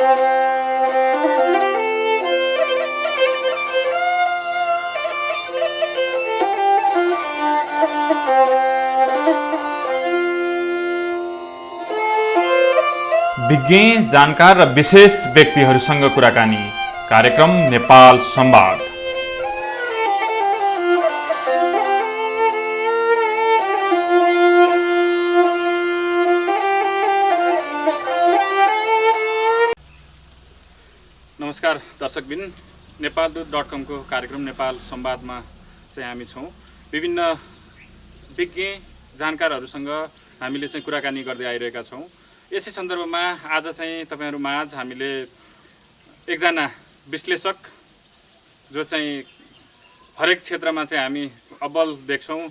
विज्ञ जानकार र विशेष व्यक्तिहरूसँग कुराकानी कार्यक्रम नेपाल संवाद। नमस्कार दर्शकबिन, नेपालदूत.com को कार्यक्रम नेपाल संवादमा चाहिँ हामी छौँ। विभिन्न विज्ञ जानकारहरूसँग हामीले चाहिँ कुराकानी गर्दै आइरहेका छौँ। यसै सन्दर्भमा आज चाहिँ तपाईहरु माझ हामीले एकजना विश्लेषक जो चाहिँ हरेक क्षेत्रमा चाहिँ हामी अब्बल देख्छौँ,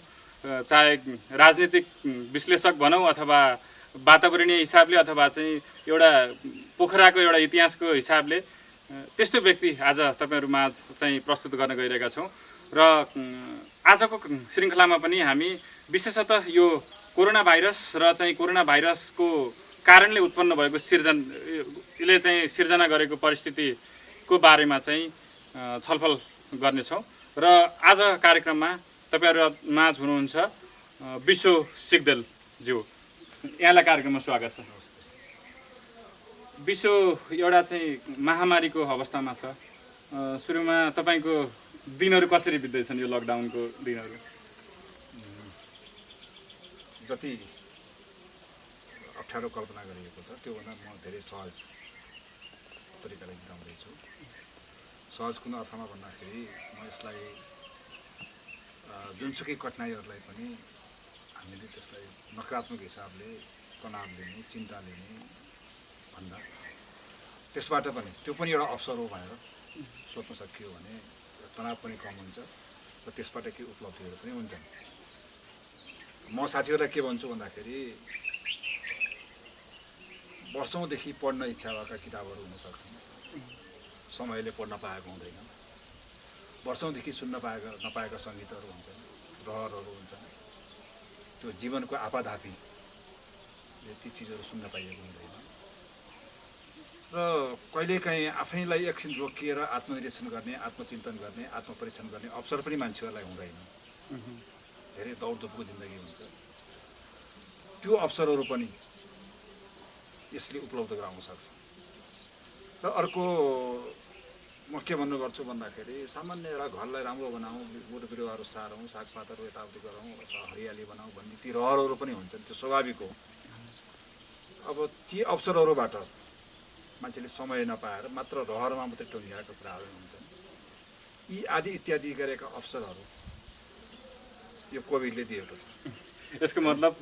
चाहे राजनीतिक विश्लेषक भनौँ अथवा वातावरणीय हिसाबले अथवा चाहिँ एउटा पोखराको एउटा इतिहासको हिसाबले त्यस्तो व्यक्ति आज तपाईहरु माझ चाहिँ प्रस्तुत गर्न गइरहेका छौँ। र आजको श्रृङ्खलामा पनि हामी विशेषतः यो कोरोना भाइरस र चाहिँ कोरोना भाइरसको कारणले उत्पन्न भएको यसले चाहिँ सिर्जना गरेको परिस्थितिको बारेमा चाहिँ छलफल गर्नेछौँ। र आज कार्यक्रममा तपाईहरु माझ हुनुहुन्छ विश्व सिग्देलज्यू, यहाँलाई कार्यक्रममा स्वागत छ। विश्व एउटा चाहिँ महामारीको अवस्थामा छ। सुरुमा तपाईको दिनहरु कसरी बित्दैछन् यो लकडाउनको दिनहरु? जति अप्ठ्यारो कल्पना गरिएको छ त्योभन्दा म धेरै सहज तरिकाले बिताउँदैछु। सहज कुन अर्थमा भन्दाखेरि म यसलाई जुनसुकै कठिनाइहरूलाई पनि हामीले त्यसलाई नकारात्मक हिसाबले तनाव लिने, चिन्ता लिने भन्दा त्यसबाट पनि त्यो पनि एउटा अवसर हो भनेर सोच्न सकियो भने तनाव पनि कम हुन्छ र त्यसबाट केही उपलब्धिहरू पनि हुन्छन्। म साथीहरूलाई के भन्छु भन्दाखेरि वर्षौँदेखि पढ्न इच्छा भएका किताबहरू हुन सक्छन्, समयले पढ्न पाएको हुँदैन। वर्षौँदेखि सुन्न नपाएका सङ्गीतहरू हुन्छन्, रहरहरू हुन्छन्, त्यो जीवनको आपाधापी ती चिजहरू सुन्न पाइएको हुँदैन। र कहिलेकाहीँ आफैलाई एकछिन रोकिएर आत्मनिरीक्षण गर्ने, आत्मचिन्तन गर्ने, आत्मपरीक्षण गर्ने अवसर पनि मान्छेहरूलाई हुँदैन। धेरै दौडधुपको जिन्दगी हुन्छ। त्यो अवसरहरू पनि यसले उपलब्ध गराउन सक्छ। र अर्को म के भन्नु गर्छु भन्दाखेरि सामान्य एउटा घरलाई राम्रो बनाऊ, बोट बिरुवाहरू सारौँ, सागपातहरू यताउति गरौँ, हरियाली बनाऊ भन्ने ती रहरहरू पनि हुन्छन्, त्यो स्वाभाविक हो। अब ती अवसरहरूबाट मान्छेले समय नपाएर मात्र रहरमा मात्रै टुङ्गिरहेका कुराहरू हुन्छन्। यी आदि इत्यादि गरेका अवसरहरू यो कोभिडले दिएको छ। यसको मतलब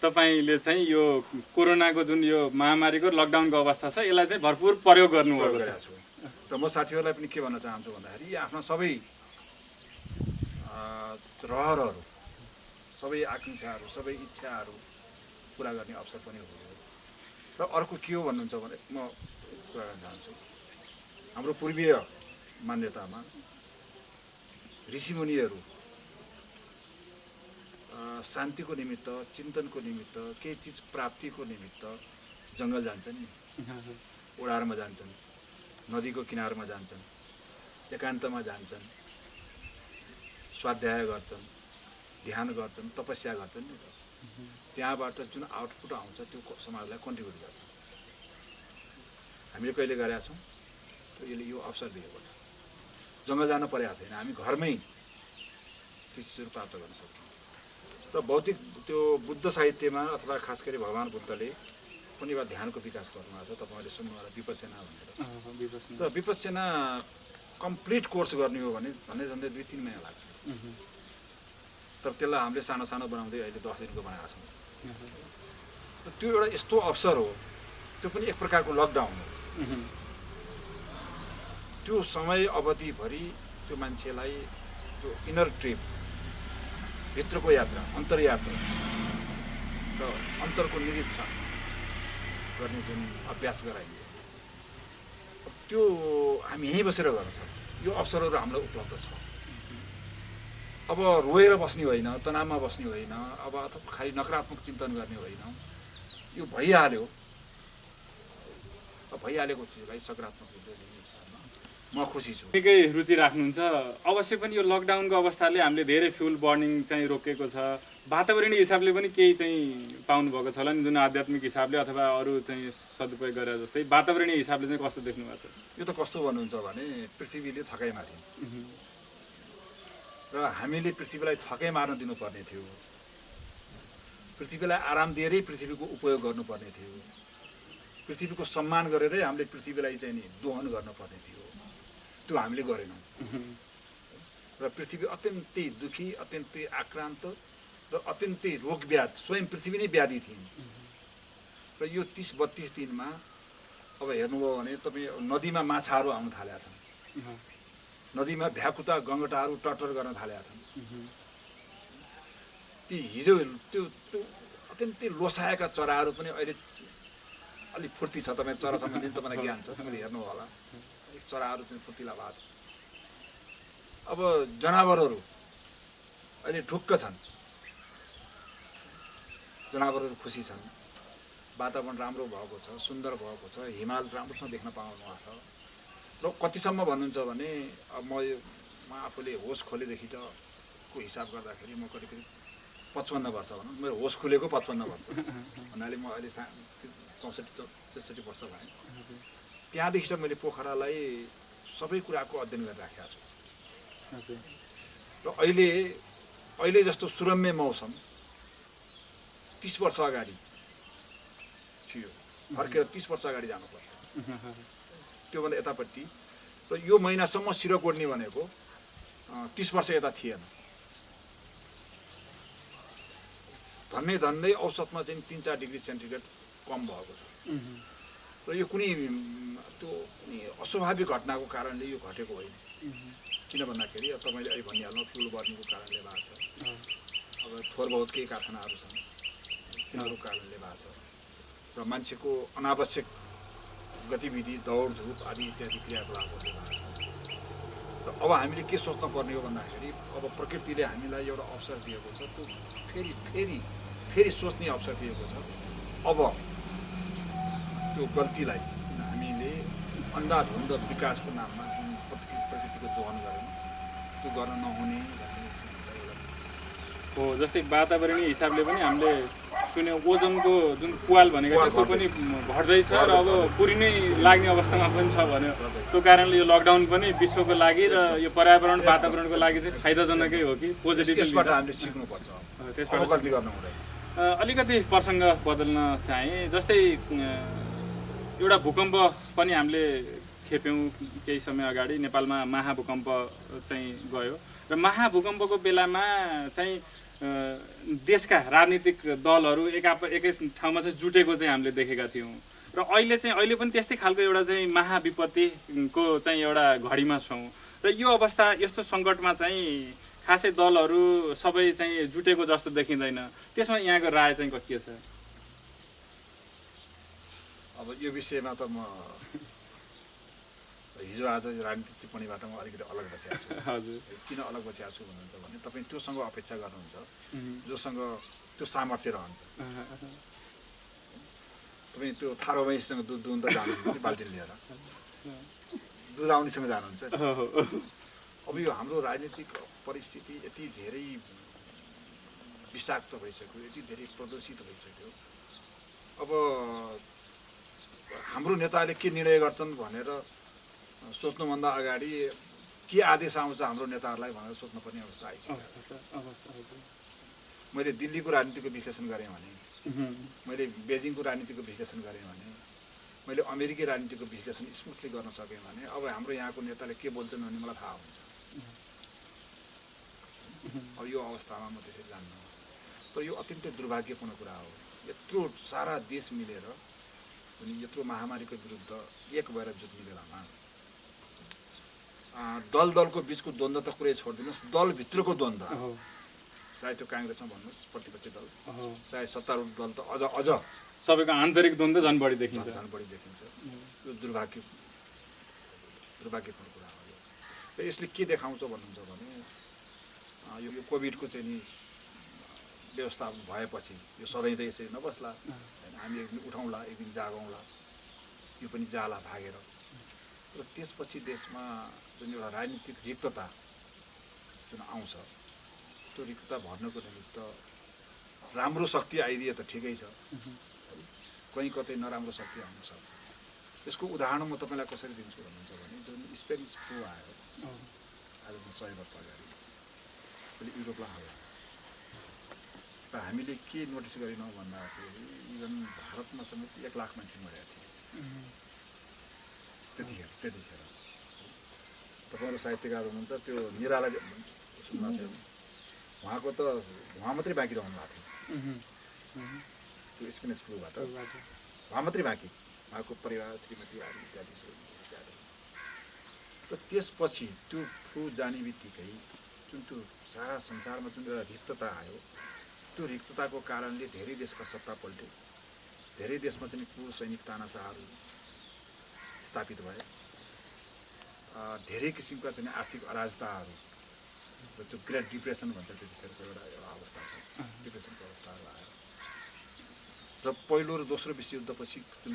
तपाईले चाहिँ यो कोरोनाको जुन यो महामारीको लकडाउनको अवस्था छ यसलाई चाहिँ भरपुर प्रयोग गर्नुभएको छ। र म साथीहरूलाई पनि के भन्न चाहन्छु भन्दाखेरि यी आफ्ना सबै रहरहरू, सबै आकाङ्क्षाहरू, सबै इच्छाहरू पुरा गर्ने अवसर पनि हो। र अर्को के हो भन्नुहुन्छ भने म कुरा गर्न चाहन्छु, हाम्रो पूर्वीय मान्यतामा ऋषिमुनिहरू शान्तिको निमित्त, चिन्तनको निमित्त, केही चिज प्राप्तिको निमित्त जङ्गल जान्छन् नि, ओडारमा जान्छन्, नदीको किनारमा जान्छन्, एकान्तमा जान्छन्, स्वाध्याय गर्छन्, ध्यान गर्छन्, तपस्या गर्छन् नि। त्यहाँबाट जुन आउटपुट आउँछ त्यो समाजलाई कन्ट्रिब्युट गर्छ। हामीले कहिले गरेका छौँ, यसले यो अवसर दिएको छ। जङ्गल जान परेको छैन, हामी घरमै ती चिजहरू प्राप्त गर्न सक्छौँ। र भौतिक त्यो बुद्ध साहित्यमा अथवा खास गरी भगवान् बुद्धले पनि एउटा ध्यानको विकास गर्नुभएको छ। तपाईँले सुन्नु होला विपस्यना भनेर। र विपस्यना कम्प्लिट कोर्स गर्ने हो भने झन्डै 2-3 महिना लाग्छ। तर त्यसलाई हामीले सानो सानो बनाउँदै अहिले 10 दिनको बनाएका छौँ। र त्यो एउटा यस्तो अवसर हो, त्यो पनि एक प्रकारको लकडाउन हो। त्यो समय अवधिभरि त्यो मान्छेलाई त्यो इनर ट्रिप, भित्रको यात्रा, अन्तर्यात्रा र अन्तरको निरीक्षण गर्ने जुन अभ्यास गराइन्छ त्यो हामी यहीँ बसेर गर्न सक्छौँ। यो अवसरहरू हामीलाई उपलब्ध छ। अब रोएर बस्ने होइन, तनावमा बस्ने होइन, अब खालि नकारात्मक चिन्तन गर्ने होइन, यो भइहाल्यो। भइहालेको चिजलाई सकारात्मक रूपले लिने हिसाबमा म खुसी छु। निकै रुचि राख्नुहुन्छ। अवश्य पनि यो लकडाउनको अवस्थाले हामीले धेरै फ्युल बर्निङ चाहिँ रोकेको छ। वातावरणीय हिसाबले पनि केही चाहिँ पाउनुभएको छ होला नि, जुन आध्यात्मिक हिसाबले अथवा अरू चाहिँ सदुपयोग गरेर जस्तै वातावरणीय हिसाबले चाहिँ कस्तो देख्नु भएको छ? यो त कस्तो भन्नुहुन्छ भने पृथ्वीले थकाइ मार्यो र हामीले पृथ्वीलाई थकाइ मार्न दिनुपर्ने थियो। पृथ्वीलाई आराम दिएरै पृथ्वीको उपयोग गर्नुपर्ने थियो। पृथ्वीको सम्मान गरेरै हामीले पृथ्वीलाई चाहिँ नि दोहन गर्नुपर्ने थियो। त्यो हामीले गरेनौँ र पृथ्वी अत्यन्तै दुखी, अत्यन्तै आक्रान्त र अत्यन्तै रोग व्याध, स्वयं पृथ्वी नै व्याधि थिइन्। र यो 30-32 दिनमा अब हेर्नुभयो भने तपाईँ नदीमा माछाहरू आउन थालेका छन्, नदीमा भ्याकुता गङ्गटाहरू टटर गर्न थालेका छन्। ती हिजो त्यो अत्यन्तै लोसाएका चराहरू पनि अहिले अलिक फुर्ती छ। तपाईँ चरा सम्बन्धी तपाईँलाई ज्ञान छ, तपाईँले हेर्नुभयो होला, चराहरू चाहिँ फुर्तिला भएको छ। अब जनावरहरू अहिले ढुक्क छन्, जनावरहरू खुसी छन्, वातावरण राम्रो भएको छ, सुन्दर भएको छ, हिमाल राम्रोसँग देख्न पाउनु भएको छ। र कतिसम्म भन्नुहुन्छ भने अब म आफूले होस खोलेदेखि त को हिसाब गर्दाखेरि म करिब 55 वर्ष भनौँ, मेरो होस खुलेको 55 वर्ष भन्नाले म अहिले 64-63 वर्ष भएँ। त्यहाँदेखि चाहिँ मैले पोखरालाई सबै कुराको अध्ययन गरेर राखेको छु। र अहिले जस्तो सुरम्य मौसम 30 वर्ष अगाडि थियो, फर्केर 30 वर्ष अगाडि जानुपर्छ, त्योभन्दा यतापट्टि। र यो महिनासम्म सिरो कोड्ने भनेको 30 वर्ष यता थिएन। धन्नै औसतमा चाहिँ 3-4 डिग्री सेन्टिग्रेड कम भएको छ। र यो कुनै अस्वाभाविक घटनाको कारणले यो घटेको होइन। किन भन्दाखेरि अब तपाईँले अहिले भनिहाल्नु फ्युल बर्निङको कारणले भएको छ, अब थोर बहुत केही कारखानाहरू छन् तिनीहरूको कारणले भएको छ, र मान्छेको अनावश्यक गतिविधि दौडधुप आदि इत्यादि क्रियाकलापहरूले भएको छ। र अब हामीले के सोच्न पर्ने हो भन्दाखेरि अब प्रकृतिले हामीलाई एउटा अवसर दिएको छ, त्यो फेरि सोच्ने अवसर दिएको छ। अब त्यो गल्तीलाई हामीले अन्धाधुन्द विकासको नाममा जुन प्रकृतिको दोहन गरेन, त्यो गर्न नहुने हो। जस्तै वातावरणीय हिसाबले पनि हामीले सुन्यौँ ओजनको जुन पुवाल भनेको छ त्यो पनि घट्दैछ र अब पुरिनै लाग्ने अवस्थामा पनि छ भन्यो। त्यो कारणले यो लकडाउन पनि विश्वको लागि र यो पर्यावरण वातावरणको लागि चाहिँ फाइदाजनकै हो कि पोजिटिभ? त्यसबाट हामीले सिक्नुपर्छ, त्यसबाट गल्ती गर्न हुँदैन। अलिकति प्रसङ्ग बदल्न चाहे, जस्तै एउटा भूकम्प पनि हामीले खेप्यौँ केही समय अगाडि। नेपालमा महाभूकम्प चाहिँ गयो र महाभूकम्पको बेलामा चाहिँ देशका राजनीतिक दलहरू एकै ठाउँमा चाहिँ जुटेको चाहिँ हामीले देखेका थियौँ। र अहिले पनि त्यस्तै खालको एउटा चाहिँ महाविपत्तिको चाहिँ एउटा घडीमा छौँ। र यो अवस्था, यस्तो सङ्कटमा चाहिँ खासै दलहरू सबै चाहिँ जुटेको जस्तो देखिँदैन। त्यसमा यहाँको राय चाहिँ के छ? अब यो विषयमा त म हिजो आज राजनीतिक टिप्पणीबाट म अलिकति अलग बसेको छु। हजुर, किन अलग बसेको छु भन्नुहुन्छ भने तपाईँ त्योसँग अपेक्षा गर्नुहुन्छ जोसँग त्यो सामर्थ्य रहन्छ। तपाईँ त्यो थारो भैँसीसँग दुध दुहुन त जानुहुन्छ बाल्टिन लिएर, दुध आउनेसँग जानुहुन्छ। अब यो हाम्रो राजनीतिक परिस्थिति यति धेरै विषाक्त भइसक्यो, यति धेरै प्रदूषित भइसक्यो। अब हाम्रो नेताले के निर्णय गर्छन् भनेर सोच्नुभन्दा अगाडि के आदेश आउँछ हाम्रो नेताहरूलाई भनेर सोच्नुपर्ने अवस्था आइसक्यो। मैले दिल्लीको राजनीतिको विश्लेषण गरेँ भने, मैले बेजिङको राजनीतिको विश्लेषण गरेँ भने, मैले अमेरिकी राजनीतिको विश्लेषण स्मुथली गर्न सकेँ भने अब हाम्रो यहाँको नेताले के बोल्छन् भने मलाई थाहा हुन्छ। अब यो अवस्थामा म त्यसरी जान्नु, तर यो अत्यन्तै दुर्भाग्यपूर्ण कुरा हो। यत्रो सारा देश मिलेर अनि यत्रो महामारीको विरुद्ध एक भएर जुट्ने बेलामा दलको बिचको द्वन्द्व त कुरै छोडिदिनुहोस्, दलभित्रको द्वन्द्व, चाहे त्यो काङ्ग्रेसमा भन्नुहोस् प्रतिपक्षी दल, चाहे सत्तारूढ दल, त अझ सबैको आन्तरिक द्वन्द्व झन् बढी देखिन्छ। यो दुर्भाग्यपूर्ण कुरा हो। र यसले के देखाउँछ भन्नुहुन्छ भने यो कोभिडको चाहिँ नि व्यवस्थापन भएपछि यो सधैँ त यसरी नबस्ला, हामी एक दिन उठाउँला, एक दिन जागौँला, यो पनि जाला भागेर। र त्यसपछि देशमा जुन एउटा राजनीतिक रिक्तता जुन आउँछ, त्यो रिक्तता भर्नको निमित्त राम्रो शक्ति आइदिए त ठिकै छ, कहीँ कतै नराम्रो शक्ति आउन सक्छ। यसको उदाहरण म तपाईँलाई कसरी दिन्छु भन्नुहुन्छ भने जुन स्पेनिस फ्लू आयो आज 100 वर्ष अगाडि, अहिले युरोपलाई हरायो र हामीले के नोटिस गरेनौँ भन्दाखेरि इभन भारतमा समेत 1 लाख मान्छे मरेका थिए त्यतिखेर। तपाईँहरू साहित्यकार हुनुहुन्छ, त्यो निराला सुन्नु छ, उहाँको त उहाँ मात्रै बाँकी रहनु भएको थियो त्यो स्पेनिस फ्लूबाट, उहाँ मात्रै बाँकी, उहाँको परिवार श्रीमती आदि इत्यादि इत्यादि। र त्यसपछि त्यो फ्लू जाने बित्तिकै जुन त्यो सारा संसारमा जुन एउटा रिक्तता आयो, त्यो रिक्तताको कारणले धेरै देशका सत्ता पल्ट्यो, धेरै देशमा चाहिँ क्रूर सैनिक तानाशाहहरू स्थापित भए, धेरै किसिमका चाहिँ आर्थिक अराजकताहरू, त्यो ग्रेट डिप्रेसन भन्छ त्यतिखेरको एउटा अवस्था छ, डिप्रेसनको अवस्थाहरू आयो। र पहिलो र दोस्रो विश्वयुद्धपछि जुन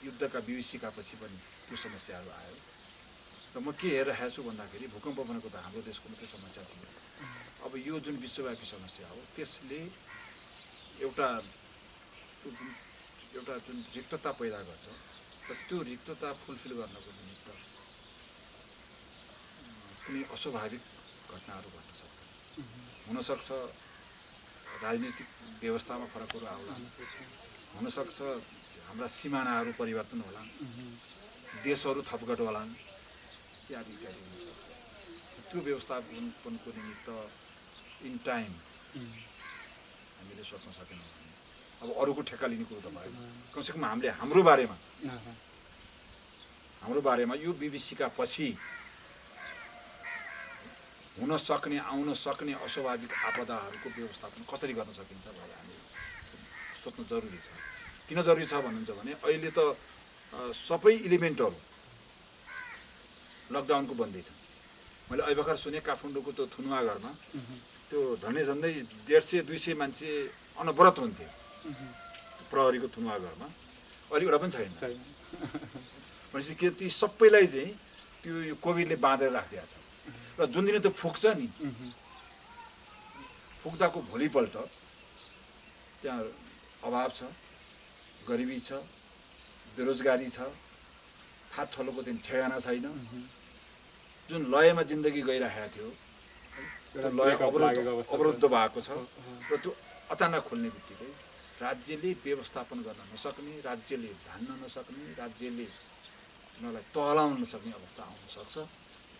युद्धका विभीषिकापछि पनि त्यो समस्याहरू आयो। र म के हेरिरहेको छु भन्दाखेरि भूकम्प भनेको त हाम्रो देशको मात्रै समस्या थियो, अब यो जुन विश्वव्यापी समस्या हो त्यसले एउटा जुन रिक्तता पैदा गर्छ, र त्यो रिक्तता फुलफिल गर्नको निमित्त कुनै अस्वाभाविक घटनाहरू घट्न सक्छ। हुनसक्छ राजनीतिक व्यवस्थामा फरकहरू आउला, हुनसक्छ हाम्रा सिमानाहरू परिवर्तन होला, देशहरू थपघट होलान् इत्यादि इत्यादि हुनसक्छ। त्यो व्यवस्थापनको निमित्त इन टाइम हामीले सोच्न सकेनौँ भने अब अरूको ठेक्का लिने कुरो त भएन। कमसेकम हामीले हाम्रो बारेमा यो विभीषिका पछि हुन सक्ने आउन सक्ने अस्वाभाविक आपदाहरूको व्यवस्थापन कसरी गर्न सकिन्छ भनेर हामी सोच्नु जरुरी छ। किन जरुरी छ भन्नुहुन्छ भने अहिले त सबै इलिमेन्टहरू लकडाउनको बन्दै छ। मैले अहिले भर्खर सुने काठमाडौँको त्यो थुनुवाघरमा त्यो झन्डै 150-200 मान्छे अनवरत हुन्थे प्रहरीको थुनुवाघरमा, अहिले एउटा पनि छैन। भनेपछि के ती सबैलाई चाहिँ त्यो यो कोभिडले बाँधेर राखिदिएको छ। र जुन दिन त्यो फुक्छ नि, फुक्दाको भोलिपल्ट त्यहाँ अभाव छ, गरिबी छ, बेरोजगारी छ, थात थलोको दिन ठेगाना छैन, जुन लयमा जिन्दगी गइरहेको थियो त्यो लय अवरुद्ध भएको छ। र त्यो अचानक खोल्ने बित्तिकै राज्यले व्यवस्थापन गर्न नसक्ने, राज्यले धान्न नसक्ने, राज्यले उनीहरूलाई तहलाउन नसक्ने अवस्था आउन सक्छ।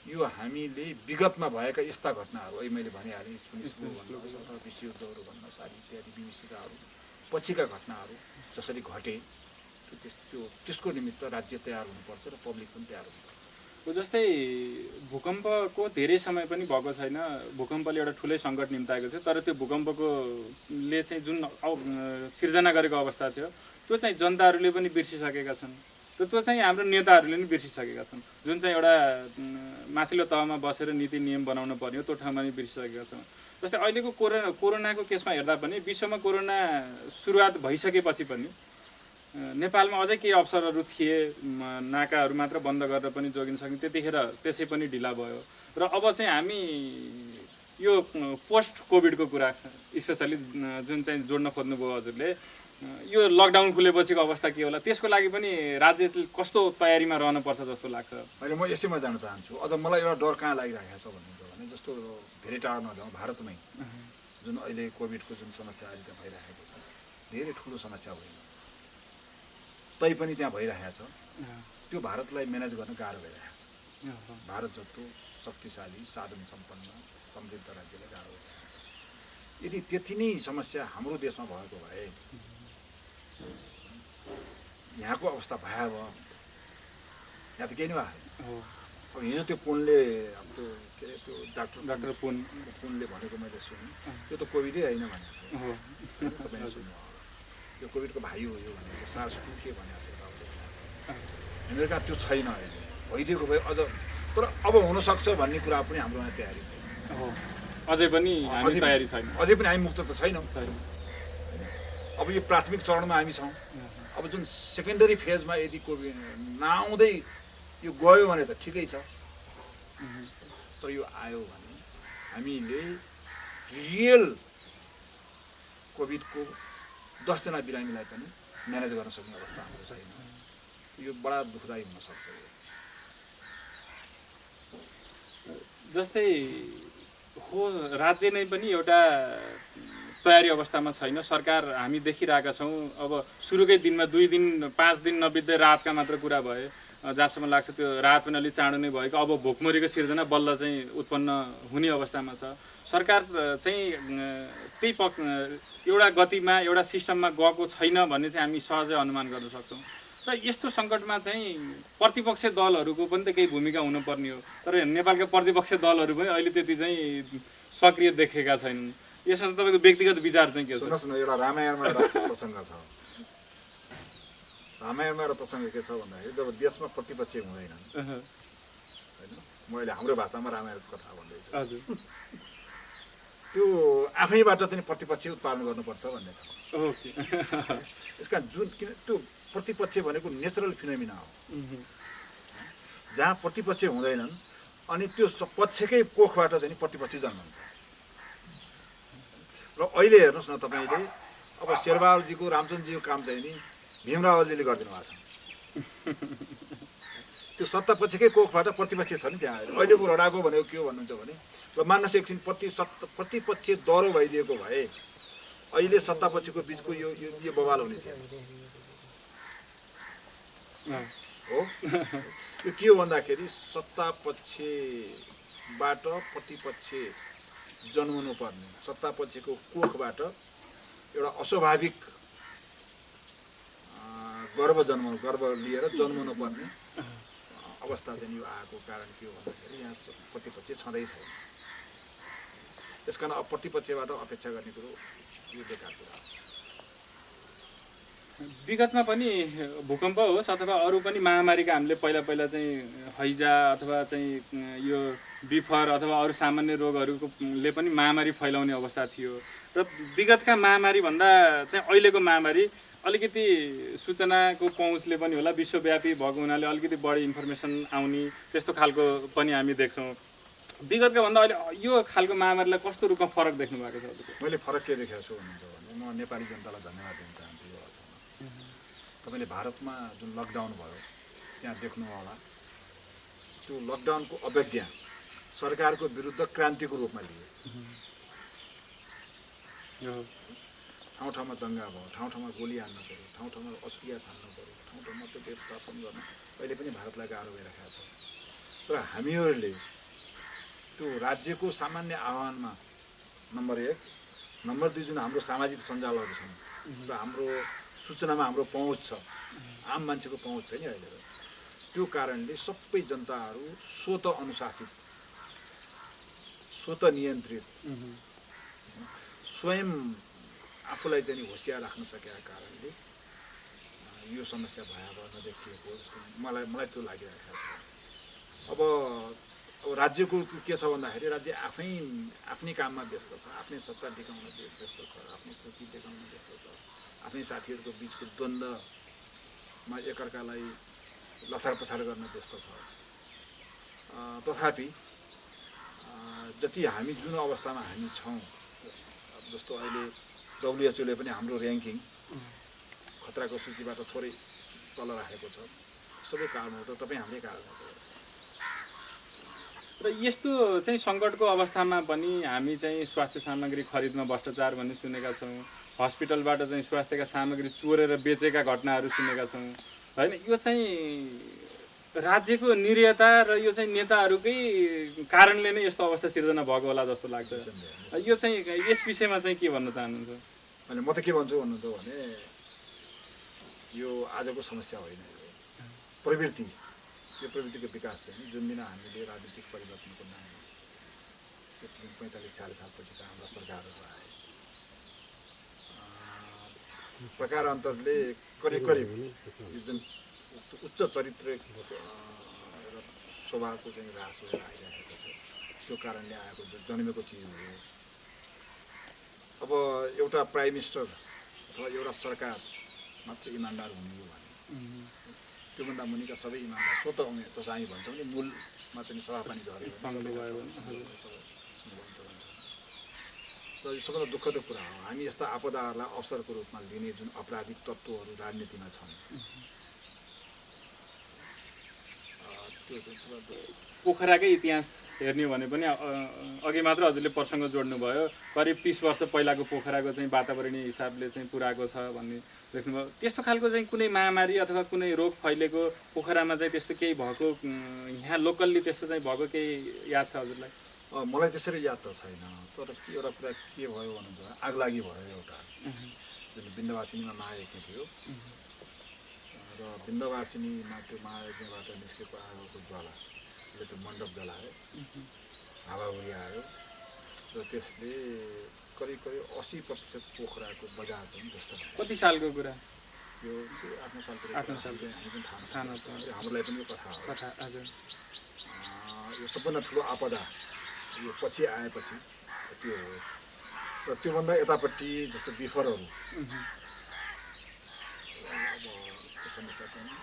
यो हामीले विगतमा भएका यस्ता घटनाहरू, अहिले मैले भनिहालेँ स्पेनिस फ्लू भन्नुहोस् अथवा विश्वयुद्धहरू भन्नुहोस् आदि इत्यादि विभीषिकाहरू पछिका घटनाहरू जसरी घटे, त्यसको निमित्त राज्य तयार हुनुपर्छ र पब्लिक पनि तयार हुनुपर्छ। जस्तै भूकम्पको धेरै समय पनि भएको छैन, भूकम्पले एउटा ठुलै सङ्कट निम्ताएको थियो, तर त्यो भूकम्पकोले चाहिँ जुन सिर्जना गरेको अवस्था थियो त्यो चाहिँ जनताहरूले पनि बिर्सिसकेका छन्, र त्यो चाहिँ हाम्रो नेताहरूले पनि बिर्सिसकेका छन्। जुन चाहिँ एउटा माथिल्लो तहमा बसेर नीति नियम बनाउनु पर्ने हो त्यो ठाउँमा पनि बिर्सिसकेका छन्। जस्तै अहिलेको कोरोनाको केसमा हेर्दा पनि विश्वमा कोरोना सुरुवात भइसकेपछि पनि नेपालमा अझै केही अवसरहरू थिए, नाकाहरू मात्र बन्द गरेर पनि जोगिन सक्ने, त्यतिखेर त्यसै पनि ढिला भयो। र अब चाहिँ हामी यो पोस्ट कोभिडको कुरा स्पेसली जुन चाहिँ जोड्न खोज्नुभयो हजुरले, यो लकडाउन खुलेपछिको अवस्था के होला, त्यसको लागि पनि राज्य कस्तो तयारीमा रहनुपर्छ जस्तो लाग्छ? अहिले म यसैमा जान चाहन्छु। अझ मलाई एउटा डर कहाँ लागिरहेको छ भन्नुहुन्छ भने जस्तो धेरै टाढा नजाउँ, भारतमै जुन अहिले कोभिडको जुन समस्या अहिले त्यहाँ भइरहेको छ, धेरै ठुलो समस्या होइन, तैपनि त्यहाँ भइरहेको छ, त्यो भारतलाई म्यानेज गर्न गाह्रो भइरहेको छ। भारत जस्तो शक्तिशाली साधन सम्पन्न समृद्ध राज्यलाई गाह्रो भइरहेको छ। यदि त्यति नै समस्या हाम्रो देशमा भएको भए यहाँको अवस्था भयावह, यहाँ त केही नै भयो। अब हिजो त्यो पुनले त्यो के अरे त्यो डाक्टर पुनले भनेको मैले सुनेँ, त्यो त कोभिडै होइन भनेको छ, तपाईँले सुन्नु होला, यो कोभिडको भाइ हो यो भनेको छ, SARS-CoV के भनेको छ हाम्रो कहाँ त्यो छैन अहिले, भइदिएको भए अझ, तर अब हुनसक्छ भन्ने कुरा पनि हाम्रो यहाँ तयारी छैन, अझै पनि हामी मुक्त त छैनौँ। अब यो प्राथमिक चरणमा हामी छौँ, अब जुन सेकेन्डरी फेजमा यदि कोभिड नआउँदै यो गयो भने त ठिकै छ, तर यो आयो भने हामीले रियल कोभिडको 10 जना बिरामीलाई पनि म्यानेज गर्न सक्ने अवस्था हाम्रो छैन। यो बडा दुःखदायी हुन सक्छ। जस्तै हो, राज्य नै पनि एउटा तयारी अवस्थामा छैन। सरकार हामी देखिरहेका छौँ, अब सुरुकै दिनमा 2 दिन 5 दिन नबित्दै राहतका मात्र कुरा भए, जहाँसम्म लाग्छ त्यो राहत पनि अलिक चाँडो नै भएको। अब भोकमरीको सिर्जना बल्ल चाहिँ उत्पन्न हुने अवस्थामा छ। सरकार चाहिँ त्यही एउटा गतिमा एउटा सिस्टममा गएको छैन भन्ने चाहिँ हामी सहजै अनुमान गर्न सक्छौँ। र यस्तो सङ्कटमा चाहिँ प्रतिपक्ष दलहरूको पनि त केही भूमिका हुनुपर्ने हो, तर नेपालका प्रतिपक्ष दलहरू पनि अहिले त्यति चाहिँ सक्रिय देखेका छैनन्। यसमा चाहिँ तपाईँको व्यक्तिगत विचार चाहिँ के छ? सुन्नुहोस् न, एउटा रामायणमा एउटा प्रसङ्ग छ। रामायणमा एउटा प्रसङ्ग के छ भन्दाखेरि जब देशमा प्रतिपक्ष हुँदैनन् होइन, म अहिले हाम्रो भाषामा रामायणको कथा भन्दैछु, हजुर, त्यो आफैबाट चाहिँ प्रतिपक्ष उत्पादन गर्नुपर्छ भन्ने छ। ओके। यसका जुन किन त्यो प्रतिपक्ष भनेको नेचुरल फिनोमिना हो, जहाँ प्रतिपक्ष हुँदैनन् अनि त्यो पक्षकै कोखबाट चाहिँ प्रतिपक्ष जन्मन्छ। र अहिले हेर्नुहोस् न तपाईँले, अब शेरबहादुरजीको रामचन्द्रजीको काम चाहिँ नि भीमरावजीले गरिदिनु भएको छ। त्यो सत्तापक्षकै कोखबाट प्रतिपक्ष छ नि त्यहाँ। अहिलेको रडाको भनेको के हो भन्नुहुन्छ भने, र मान्नुहोस् एकछिन प्रतिपक्ष दह्रो भइदिएको भए अहिले सत्तापक्षको बिचको यो बवाल हुने थियो हो। यो के हो भन्दाखेरि सत्तापक्षबाट प्रतिपक्ष जन्मनु पर्ने, सत्तापक्षको कोखबाट एउटा अस्वाभाविक गर्व लिएर जन्मनु पर्ने अवस्था चाहिँ यो आएको कारण के हो भन्दाखेरि यहाँ प्रतिपक्ष छँदै छैन। त्यस कारण अब प्रतिपक्षबाट अपेक्षा गर्ने कुरो यो बेकार कुरा हो। विगतमा पनि भूकम्प होस् अथवा अरू पनि महामारीका हामीले पहिला चाहिँ हैजा अथवा चाहिँ यो बिफर अथवा अरू सामान्य रोगहरूले पनि महामारी फैलाउने अवस्था थियो। र विगतका महामारी भन्दा चाहिँ अहिलेको महामारी अलिकति सूचनाको पहुँचले पनि होला, विश्वव्यापी भएको हुनाले अलिकति बढी इन्फर्मेसन आउने त्यस्तो खालको पनि हामी देख्छौँ। विगतका भन्दा अहिले यो खालको महामारीलाई कस्तो रूपमा फरक देख्नु भएको छ? मैले फरक के देखेको छु भन्नुहुन्छ भने, म नेपाली जनतालाई धन्यवाद दिन चाहन्छु। यो तपाईँले भारतमा जुन लकडाउन भयो त्यहाँ देख्नु होला, त्यो लकडाउनको अवज्ञा सरकारको विरुद्ध क्रान्तिको रूपमा लियो। ठाउँ ठाउँमा दङ्गा भयो, ठाउँ ठाउँमा गोली हाल्नु पऱ्यो, ठाउँ ठाउँमा असुविधा हाल्नु पऱ्यो, ठाउँ ठाउँमा त्यो व्यवस्थापन गर्न अहिले पनि भारतलाई गाह्रो भइरहेको छ। तर हामीहरूले त्यो राज्यको सामान्य आह्वानमा नम्बर 1, नम्बर 2 जुन हाम्रो सामाजिक सञ्जालहरू छन् र हाम्रो सूचनामा हाम्रो पहुँच छ, आम मान्छेको पहुँच छैन अहिले। त्यो कारणले सबै जनताहरू स्वत अनुशासित, स्वत नियन्त्रित, स्वयं आफूलाई चाहिँ होसियार राख्न सकेका कारणले यो समस्या भयावह नदेखिएको जस्तो मलाई त्यो लागिरहेको छ। अब राज्यको के छ भन्दाखेरि राज्य आफ्नै काममा व्यस्त छ, आफ्नै सत्ता देखाउन व्यस्त छ, आफ्नै खुसी देखाउन व्यस्त छ, आफ्नै साथीहरूको बिचको द्वन्द्वमा एकअर्कालाई लछाड पछाड गर्न व्यस्त छ। तथापि जति हामी जुन अवस्थामा हामी छौँ, जस्तो अहिले WHO ले पनि हाम्रो ऱ्याङ्किङ खतराको सूचीबाट थोरै तल राखेको छ। सबै कारण हो त तपाईँ हाम्रै कारण हो। र यस्तो चाहिँ सङ्कटको अवस्थामा पनि हामी चाहिँ स्वास्थ्य सामग्री खरिदमा भ्रष्टाचार भन्ने सुनेका छौँ, हस्पिटलबाट चाहिँ स्वास्थ्यका सामग्री चोरेर बेचेका घटनाहरू सुनेका छौँ होइन। यो चाहिँ राज्यको निरयता र यो चाहिँ नेताहरूकै कारणले नै यस्तो अवस्था सिर्जना भएको होला जस्तो लाग्छ। यो चाहिँ यस विषयमा चाहिँ के भन्न चाहनुहुन्छ? अनि म त के भन्छु भन्नु त भने, यो आजको समस्या होइन, प्रवृत्ति, यो प्रवृत्तिको विकास चाहिँ जुन दिन हामीले राजनीतिक परिवर्तनको नाममा 45-46 सालपछि त हाम्रा सरकारहरू आए, प्रकार अन्तरले करिब यो जुन उच्च चरित्र र स्वभावको चाहिँ ह्रास भएर आइरहेको छ, त्यो कारणले आएको जन्मेको चिज हो। अब एउटा प्राइम मिनिस्टर अथवा एउटा सरकार मात्र इमान्दार हुने हो भने त्योभन्दा मुनिका सबै इमान्दार स्वत हुने त चाहिँ भन्छ भने मूलमा चाहिँ सभापानी झऱ्यो र यो सबभन्दा दुःखद कुरा हो। हामी यस्ता आपदाहरूलाई अवसरको रूपमा लिने जुन अपराधिक तत्त्वहरू राजनीतिमा छन् त्यो चाहिँ पोखराकै इतिहास हेर्ने भने पनि अघि मात्र हजुरले प्रसङ्ग जोड्नुभयो करिब 30 वर्ष पहिलाको पोखराको चाहिँ वातावरणीय हिसाबले चाहिँ पुराको छ भन्ने देख्नुभयो। त्यस्तो खालको चाहिँ कुनै महामारी अथवा कुनै रोग फैलेको पोखरामा चाहिँ त्यस्तो केही भएको यहाँ लोकल्ली त्यस्तो चाहिँ भएको केही याद छ हजुरलाई? मलाई त्यसरी याद त छैन, तर एउटा कुरा के भयो भन्नुहुन्छ आगलागी भयो एउटा जुन विन्ध्यवासिनीमा महायज्ञ थियो र विन्ध्यवासिनीमा त्यो महायज्ञबाट निस्केको आगोको ज्वाला त्यो मण्डप जलायो, हावाहुरी आयो र त्यसले करिब 80% पोखराको बजार पनि जस्तो भयो। कति सालको कुरा? यो 8 सालको हामी पनि थाहा हामीलाई पनि यो कथा हो। हजुर यो सबभन्दा ठुलो आपदा यो पछि आएपछि त्यो हो र त्योभन्दा यतापट्टि जस्तो बिफरहरू अब त्यो समस्या पनि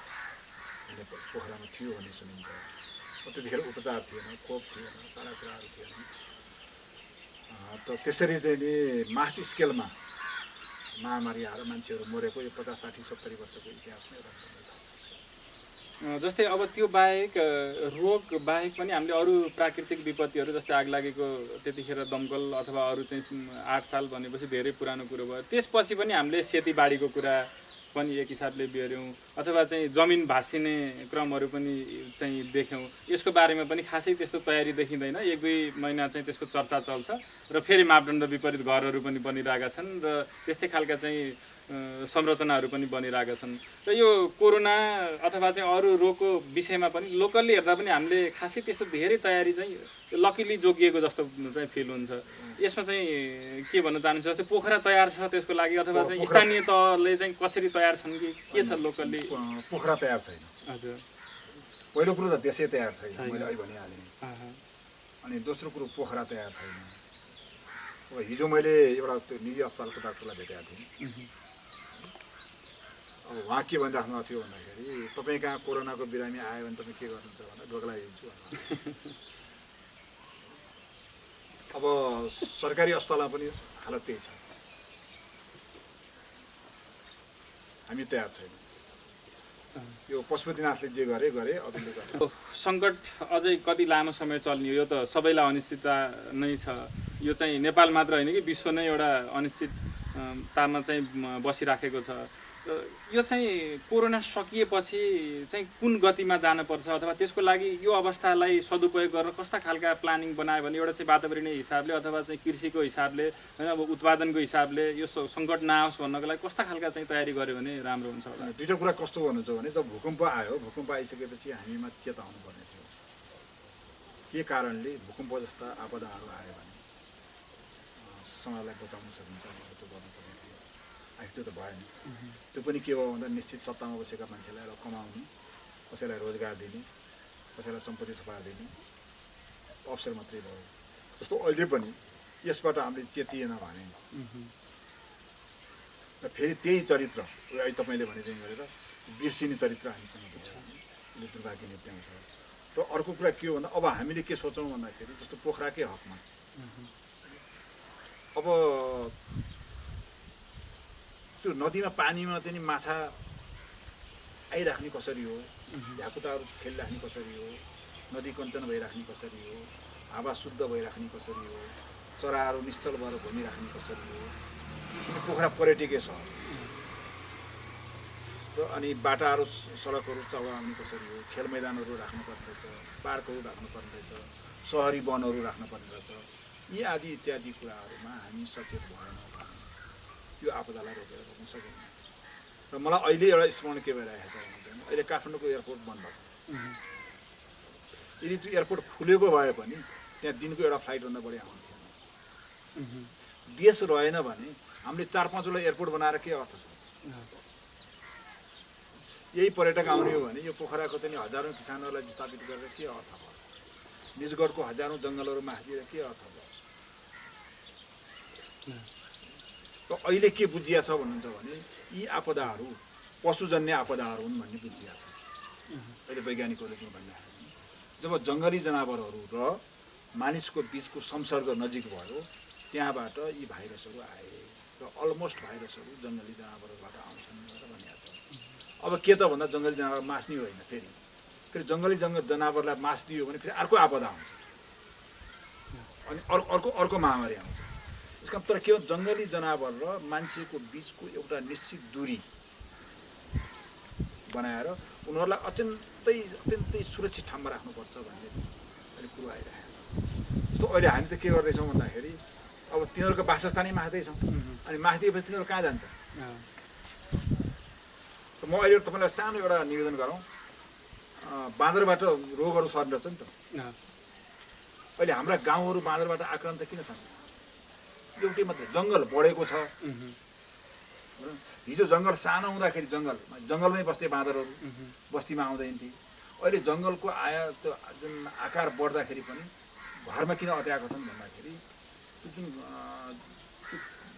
पोखरामा थियो भन्ने सुनिन्छ। त्यतिखेर उपचार थिएन, खोप थिएन, सारा कुराहरू थिएन। त त्यसरी चाहिँ नि मास स्केलमा महामारी आएर मान्छेहरू मरेको यो 50, 60, 70 वर्षको इतिहासमै एउटा जस्तै अब त्यो बाहेक रोग बाहेक पनि हामीले अरू प्राकृतिक विपत्तिहरू जस्तै आगलागीको त्यतिखेर दमकल अथवा अरू चाहिँ 8 साल भनेपछि धेरै पुरानो कुरो भयो। त्यसपछि पनि हामीले खेतीबाडीको कुरा पनि एक हिसाबले बिहोऱ्यौँ अथवा चाहिँ जमिन भाँसिने क्रमहरू पनि चाहिँ देख्यौँ। यसको बारेमा पनि खासै त्यस्तो तयारी देखिँदैन, 1-2 महिना चाहिँ त्यसको चर्चा चल्छ र फेरि मापदण्ड विपरीत घरहरू पनि बनिरहेका छन् र त्यस्तै खालका चाहिँ संरचनाहरू पनि बनिरहेका छन्। र यो कोरोना अथवा चाहिँ अरू रोगको विषयमा पनि लोकल्ली हेर्दा पनि हामीले खासै त्यस्तो धेरै तयारी चाहिँ लकिली जोगिएको जस्तो चाहिँ फिल हुन्छ। यसमा चाहिँ के भन्न चाहनुहुन्छ? जस्तै पोखरा तयार छ त्यसको लागि अथवा चाहिँ स्थानीय तहले चाहिँ कसरी तयार छन् कि के छ लोकल्ली? पोखरा तयार छैन। हजुर, पहिलो कुरो त देशै तयार छैन, मैले अहिले भनिहालेँ। अनि दोस्रो कुरो पोखरा तयार छैन। अब हिजो मैले एउटा त्यो निजी अस्पतालको डाक्टरलाई भेटेको थिएँ। अब उहाँ के भनिराख्नु भएको थियो भन्दाखेरि तपाईँ कहाँ कोरोनाको बिरामी आयो भने तपाईँ के गर्नुहुन्छ भन्दा ढोक्लाइदिन्छु भन्नु। अब सरकारी अस्पतालमा पनि हालत त्यही छ, हामी तयार छैन। यो पशुपतिनाथले जे गरे अरूले गरे। सङ्कट अझै कति लामो समय चल्ने यो त सबैलाई अनिश्चितता नै छ। यो चाहिँ नेपाल मात्र होइन कि विश्व नै एउटा अनिश्चिततामा चाहिँ बसिराखेको छ। यो चाहिँ कोरोना सकिएपछि चाहिँ कुन गतिमा जानुपर्छ अथवा त्यसको लागि यो अवस्थालाई सदुपयोग गरेर कस्ता खालका प्लानिङ बनायो भने एउटा चाहिँ वातावरणीय हिसाबले अथवा चाहिँ कृषिको हिसाबले होइन अब उत्पादनको हिसाबले यो सङ्कट नआओस् भन्नको लागि कस्ता खालका चाहिँ तयारी गर्यो भने राम्रो हुन्छ होला? दुईवटा कुरा कस्तो भन्नुहुन्छ भने जब भूकम्प आयो, भूकम्प आइसकेपछि हामीमा चेताउनु पर्ने थियो के कारणले भूकम्प जस्ता आपदाहरू आयो भने समाजलाई बचाउन सकिन्छ भनेर त्यो गर्नुपर्ने थियो। त्यो त भएन। त्यो पनि के भयो भन्दा निश्चित सत्तामा बसेका मान्छेलाई एउटा कमाउने, कसैलाई रोजगार दिने, कसैलाई सम्पत्ति थुपारिदिने अवसर मात्रै भयो। जस्तो अहिले पनि यसबाट हामीले चेतिएन भने र फेरि त्यही चरित्र अहिले तपाईँले भने चाहिँ गरेर बिर्सिने चरित्र हामीसँग छ, यसले दुर्भाग्य निप्ट्याउँछ। र अर्को कुरा के हो भन्दा अब हामीले के सोचौँ भन्दाखेरि जस्तो पोखराकै हकमा अब त्यो नदीमा पानीमा चाहिँ नि माछा आइराख्ने कसरी हो, झ्याकुटाहरू खेलिराख्ने कसरी हो, नदी कञ्चन भइराख्ने कसरी हो, हावा शुद्ध भइराख्ने कसरी हो, चराहरू निश्चल भएर घुमिराख्ने कसरी हो। पोखरा पर्यटकीय सहर र अनि बाटाहरू सडकहरू चलाउने कसरी हो, खेल मैदानहरू राख्नुपर्ने रहेछ, पार्कहरू राख्नुपर्ने रहेछ, सहरी वनहरू राख्नुपर्ने रहेछ। यी आदि इत्यादि कुराहरूमा हामी सचेत भएनौँ भने यो आपदालाई रोकेर रोक्न सकिँदैन। र मलाई अहिले एउटा स्मरण के भइरहेको छ भने अहिले काठमाडौँको एयरपोर्ट बन्द छ। यदि त्यो एयरपोर्ट खुलेको भए पनि त्यहाँ दिनको एउटा फ्लाइटभन्दा बढी आउने थिएन। देश रहेन भने हामीले 4-5 वटा एयरपोर्ट बनाएर के अर्थ छ? यही पर्यटक आउने हो भने यो पोखराको चाहिँ हजारौँ किसानहरूलाई विस्थापित गरेर के अर्थ भयो? निजगढको हजारौँ जङ्गलहरू माथिदिएर के अर्थ भयो? र अहिले के बुझिया छ भन्नुहुन्छ भने यी आपदाहरू पशुजन्य आपदाहरू हुन् भन्ने बुझिएको छ। अहिले वैज्ञानिकहरूले के भनिरहेका छन्, जब जङ्गली जनावरहरू र मानिसको बिचको संसर्ग नजिक भयो त्यहाँबाट यी भाइरसहरू आए र अलमोस्ट भाइरसहरू जङ्गली जनावरबाट आउँछन् भनेर भनिएको छ। अब के त भन्दा जङ्गली जनावर मास्ने होइन, फेरि जङ्गली जनावरलाई मास्दियो भने फेरि अर्को आपदा आउँछ अनि अर्को महामारी आउँछ। यसका तर के हो, जङ्गली जनावर र मान्छेको बिचको एउटा निश्चित दूरी बनाएर उनीहरूलाई अत्यन्तै सुरक्षित ठाउँमा राख्नुपर्छ भन्ने अहिले कुरो आइरहेको छ। जस्तो अहिले हामी त के गर्दैछौँ भन्दाखेरि अब तिनीहरूको वासस्थानै मास्दैछौँ अनि मास्दिएपछि तिनीहरू कहाँ जान्छ। म अहिले तपाईँलाई सानो एउटा निवेदन गरौँ, बाँदरबाट रोगहरू सर्दछ नि त। अहिले हाम्रा गाउँहरू बाँदरबाट आक्रान्त किन छन्? एउटै मात्रै, जङ्गल बढेको छ। हिजो जङ्गल सानो हुँदाखेरि जङ्गलमै बस्थे बाँदरहरू, बस्तीमा आउँदैन थिए। अहिले जङ्गलको त्यो जुन आकार बढ्दाखेरि पनि घरमा किन अत्याएको छन् भन्दाखेरि त्यो जुन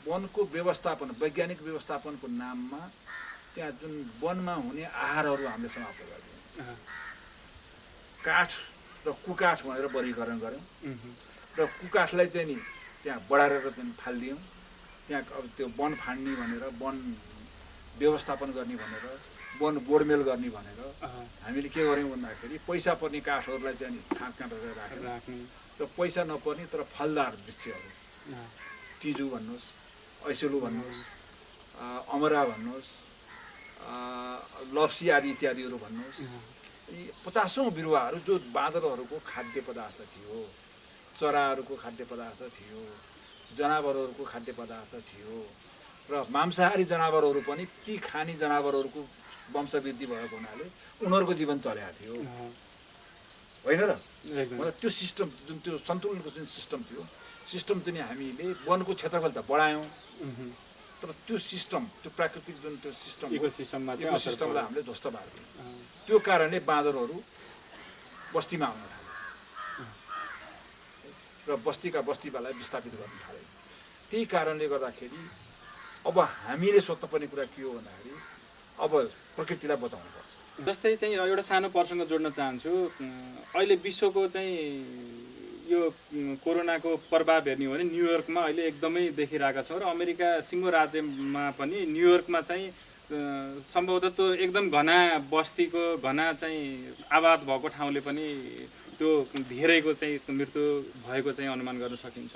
वनको व्यवस्थापन, वैज्ञानिक व्यवस्थापनको नाममा त्यहाँ जुन वनमा हुने आहारहरू हामीले समाप्त गरिदियौँ। काठ र कुकाठ भनेर वर्गीकरण गऱ्यौँ र कुकाठलाई चाहिँ नि त्यहाँ बढाएर चाहिँ फालिदियौँ। त्यहाँ अब त्यो वन फाड्ने भनेर, वन व्यवस्थापन गर्ने भनेर, वन बोडमेल गर्ने भनेर हामीले के गर्यौँ भन्दाखेरि पैसा पर्ने काठहरूलाई चाहिँ नि छाँट काटेर राख्यौँ र पैसा नपर्ने तर फलदार वृक्षहरू, तिजु भन्नुहोस्, ऐसेलु भन्नुहोस्, अमरा भन्नुहोस्, लप्सी आदि इत्यादिहरू भन्नुहोस्, यी 50औं बिरुवाहरू जो बाँदरहरूको खाद्य पदार्थ थियो, चराहरूको खाद्य पदार्थ थियो, जनावरहरूको खाद्य पदार्थ थियो र मांसाहारी जनावरहरू पनि ती खाने जनावरहरूको वंशवृद्धि भएको हुनाले उनीहरूको जीवन चलेको थियो, होइन र? मतलब त्यो सिस्टम, जुन त्यो सन्तुलनको जुन सिस्टम थियो, सिस्टम चाहिँ हामीले वनको क्षेत्रफल त बढायौँ तर त्यो सिस्टम, त्यो प्राकृतिक जुन त्यो सिस्टम, इकोसिस्टमलाई हामीले ध्वस्त पार्यौँ। त्यो कारणले बाँदरहरू बस्तीमा आउन थाले र बस्तीका बस्तीवालाई विस्थापित गर्न थाले। त्यही कारणले गर्दाखेरि अब हामीले सोध्नुपर्ने कुरा के हो भन्दाखेरि अब प्रकृतिलाई बचाउनुपर्छ। जस्तै चाहिँ एउटा सानो प्रसङ्ग जोड्न चाहन्छु। अहिले विश्वको चाहिँ यो कोरोनाको प्रभाव हेर्ने हो भने न्युयोर्कमा अहिले एकदमै देखिरहेका छौँ र अमेरिका सिङ्गो राज्यमा पनि न्युयोर्कमा चाहिँ सम्भवतः त्यो एकदम घना बस्तीको, घना चाहिँ आबाद भएको ठाउँले पनि त्यो धेरैको चाहिँ मृत्यु भएको चाहिँ अनुमान गर्न सकिन्छ।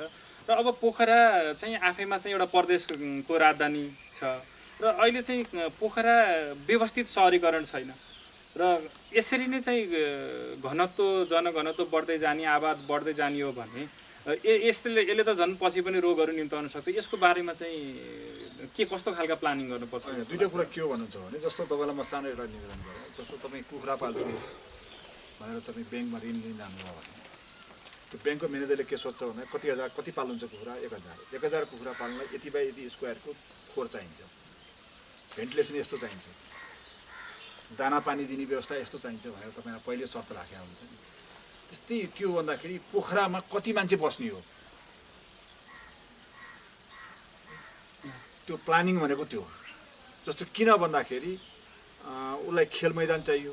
र अब पोखरा चाहिँ आफैमा चाहिँ एउटा प्रदेशको राजधानी छ र अहिले चाहिँ पोखरा व्यवस्थित सहरीकरण छैन र यसरी नै चाहिँ जनघनत्व बढ्दै जाने, आबाद बढ्दै जाने हो भने यसले त झन् पछि पनि रोगहरू निम्ताउन सक्छ। यसको बारेमा चाहिँ के कस्तो खालका प्लानिङ गर्नुपर्छ? दुईवटा कुरा के हो भन्नुहुन्छ भने, जस्तो तपाईँलाई म सानो एउटा निवेदन गरेँ, जस्तो तपाईँ कुखुरा पाल्छु भनेर तपाईँ ब्याङ्कमा ऋण लिन जानुभयो भने त्यो ब्याङ्कको म्यानेजरले के सोध्छ भने कति पाल्नुहुन्छ कुखुरा? 1000 कुखुरा पाल्नलाई यति बाई यति स्क्वायरको खोर चाहिन्छ, भेन्टिलेसन यस्तो चाहिन्छ, दाना पानी दिने व्यवस्था यस्तो चाहिन्छ भनेर तपाईँलाई पहिले शर्त राखेको हुन्छ नि। त्यस्तै के हो भन्दाखेरि पोखरामा कति मान्छे बस्ने हो, त्यो प्लानिङ भनेको त्यो हो। जस्तो किन भन्दाखेरि उसलाई खेल मैदान चाहियो,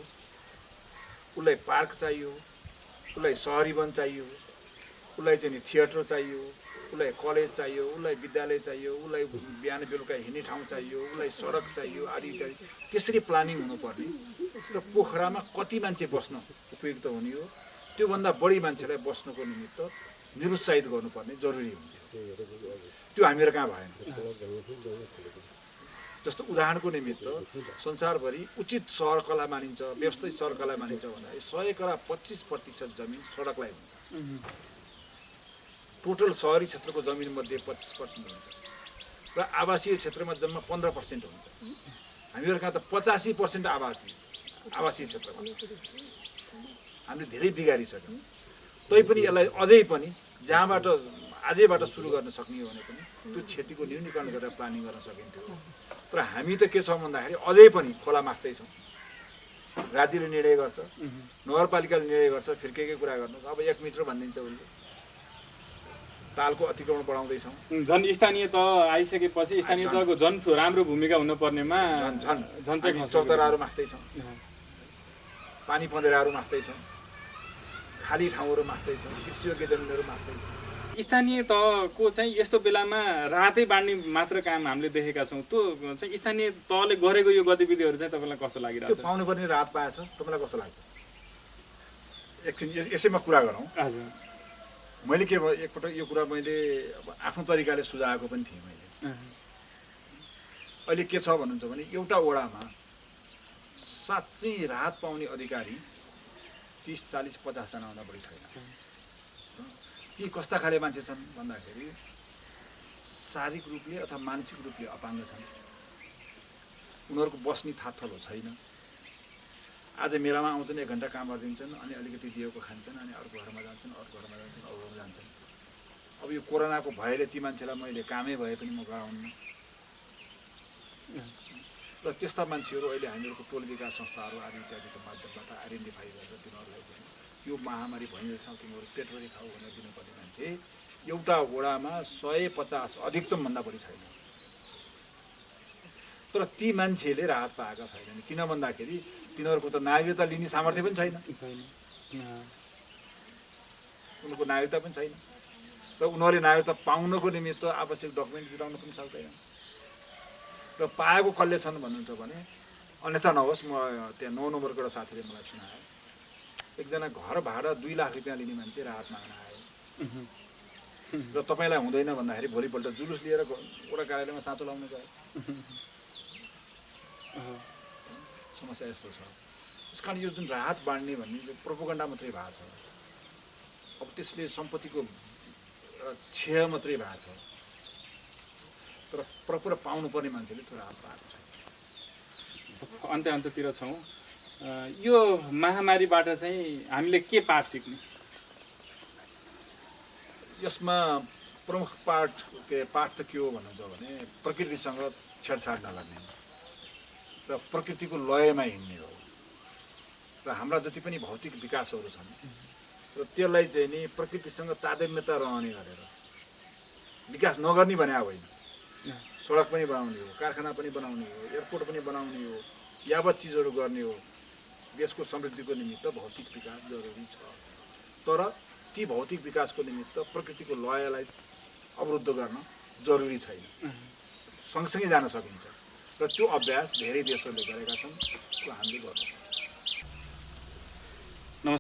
उसलाई पार्क चाहियो, उसलाई सहरी वन चाहियो, उसलाई चाहिँ नि थिएटर चाहियो, उसलाई कलेज चाहियो, उसलाई विद्यालय चाहियो, उसलाई बिहान बेलुका हिँड्ने ठाउँ चाहियो, उसलाई सडक चाहियो आदि इत्यादि। त्यसरी प्लानिङ हुनुपर्ने र पोखरामा कति मान्छे बस्न उपयुक्त हुने हो, त्योभन्दा बढी मान्छेलाई बस्नको निमित्त निरुत्साहित गर्नुपर्ने जरुरी हुन्थ्यो। त्यो हामीहरू कहाँ भएन। जस्तो उदाहरणको निमित्त संसारभरि उचित सहरकला मानिन्छ, व्यवस्थित सहरकला मानिन्छ भन्दाखेरि 100 कला 25% जमिन सडकलाई हुन्छ। टोटल सहरी क्षेत्रको जमिन मध्ये 25% हुन्छ र आवासीय क्षेत्रमा जम्मा 15% हुन्छ। हामीहरू कहाँ त 85% आवासीय क्षेत्रमा हामीले धेरै बिगारिसक्यौँ। तैपनि यसलाई अझै पनि जहाँबाट आजैबाट सुरु गर्न सक्ने हो भने पनि त्यो क्षतिको न्यूनीकरण गरेर प्लानिङ गर्न सकिन्थ्यो। तर हामी त के छौँ भन्दाखेरि अझै पनि खोला माग्दैछौँ। राज्यले निर्णय गर्छ, नगरपालिकाले निर्णय गर्छ, फेरि के कुरा गर्नुहोस्। अब 1 मिटर भनिदिन्छ उसले, तालको अतिक्रमण बढाउँदैछौँ। झन् स्थानीय तह आइसकेपछि स्थानीय तहको झन् राम्रो भूमिका हुनुपर्नेमा झन् चाहिँ चौतराहरू मास्दैछौँ, पानी पँधेराहरू मास्दैछौँ, खाली ठाउँहरू मास्दैछौँ, कृषियोग्य जमिनहरू मास्दैछौँ। स्थानीय तहको चाहिँ यस्तो बेलामा राहतै बाँड्ने मात्र काम हामीले देखेका छौँ। त्यो चाहिँ स्थानीय तहले गरेको यो गतिविधिहरू चाहिँ तपाईँलाई कस्तो लागिरहेको छ? त्यो पाउनुपर्ने राहत पाएछ, तपाईँलाई कस्तो लाग्छ? एकछिन यसैमा कुरा गरौँ। हजुर, मैले के भयो, एकपल्ट यो कुरा मैले आफ्नो तरिकाले सुझाएको पनि थिएँ मैले। अहिले के छ भन्नुहुन्छ भने एउटा वडामा साँच्चै राहत पाउने अधिकारी 30, 40, 50 जनाभन्दा बढी छैन। ती कस्ता खाले मान्छे छन् भन्दाखेरि शारीरिक रूपले अथवा मानसिक रूपले अपाङ्ग छन्, उनीहरूको बस्ने थातथलो छैन। आज मेलामा आउँछन्, 1 घन्टा काम गरिदिन्छन्, अनि अलिकति दिएको खान्छन्, अनि अर्को घरमा जान्छन्, अर्को घरमा जान्छन्, अरू घरमा जान्छन्। अब यो कोरोनाको भयले ती मान्छेलाई मैले कामै भए पनि म गराउनु। र त्यस्ता मान्छेहरू अहिले हामीहरूको टोल विकास संस्थाहरू आदि इत्यादिको माध्यमबाट आइडेन्टिफाई गरेर तिनीहरूलाई चाहिँ यो महामारी भइरहेछ, तिमीहरू पेटभरि खाऊ भनेर दिनुपर्ने मान्छे एउटा वडामा 150 अधिकतमभन्दा बढी छैन। तर ती मान्छेले राहत पाएका छैनन्। किन भन्दाखेरि तिनीहरूको त नागरिकता लिने सामर्थ्य पनि छैन, उनीहरूको नागरिकता पनि छैन, र उनीहरूले नागरिकता पाउनको निमित्त आवश्यक डकुमेन्ट जुटाउन पनि सक्दैन। र पाएको कसले छन् भन्नुहुन्छ भने अन्यथा नहोस्, म त्यहाँ 9 नम्बरको एउटा साथीले मलाई सुनाए, एकजना घर भाडा 2 लाख रुपियाँ लिने मान्छे राहत माग्न आयो, र तपाईँलाई हुँदैन भन्दाखेरि भोलिपल्ट जुलुस लिएर वडा कार्यालयमा साँचो लाउन गयो। समस्या यस्तो छ। त्यस कारण यो जुन राहत बाँड्ने भन्ने जो प्रोपोगन्डा मात्रै भएको छ, अब त्यसले सम्पत्तिको क्षय मात्रै भएको छ, तर प्रपर पाउनुपर्ने मान्छेले त्यो राहत पाएको छैन। अन्त्यतिर छौँ। यो महामारीबाट चाहिँ हामीले के पाठ सिक्ने? यसमा प्रमुख पाठ त के हो भन्नुहुन्छ भने प्रकृतिसँग छेडछाड नगर्ने र प्रकृतिको लयमा हिँड्ने हो। र हाम्रा जति पनि भौतिक विकासहरू छन् र त्यसलाई चाहिँ नि प्रकृतिसँग तादात्म्यता रहने गरेर विकास नगर्ने भने होइन। सडक पनि बनाउने हो, कारखाना पनि बनाउने हो, एयरपोर्ट पनि बनाउने हो, यावत चिजहरू गर्ने हो। देशको समृद्धिको निमित्त भौतिक विकास जरुरी छ, तर ती भौतिक विकासको निमित्त प्रकृतिको लयलाई अवरुद्ध गर्न जरुरी छैन, सँगसँगै जान सकिन्छ। र त्यो अभ्यास धेरै देशहरूले गरेका छन्, त्यो हामीले गर्छौँ।